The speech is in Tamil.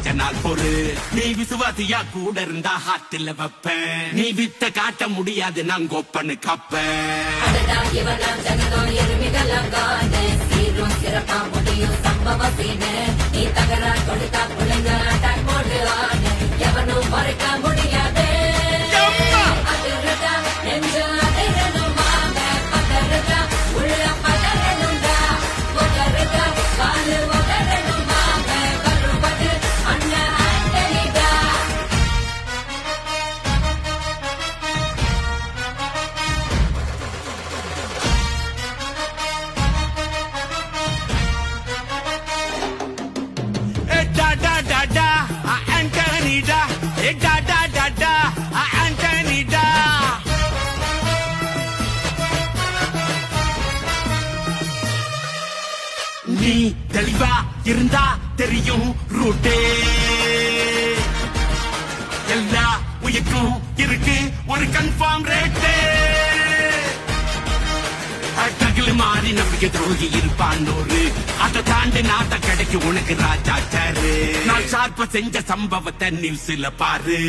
கொஞ்ச நாள் பொறு. நீ விசுவாசியா கூட இருந்தா ஹாட்டில் வைப்பேன். நீ வித்த காட்ட முடியாது நான் கொப்பனு கப்பேன். சிறப்பா முடியும் சம்பவ சீனு. நீ தகரா கொடுத்தா பிள்ளைங்க அட்டாக் போடு ஆடு. எவனும் மறைக்க முடியாது. அதிருதா நெஞ்சு அதிரணும் மாம பதறுதா உள்ள பதறணும்டா. உதறுதா காலு உதறணும் மாம வருவது அண்ணன் ஆண்டனிடா. Da da da da, Anthony da. Da da da da, Anthony da. நீ தெளிவா இருந்தா தெரியும் ரூட்டே. எல்லா உயிர்க்கும் இருக்கு ஒரு கன்ஃபார்ம் ரேட்டே. தகில மாறி நம்பிக்கை துரோகி இருப்பான் ஒரு. அதை தாண்டி நாட்ட கிடைக்கு உனக்கு ராஜா சாரு. நான் ஷார்ப்ப செஞ்ச சம்பவத்தை நியூஸ்ல பாரு.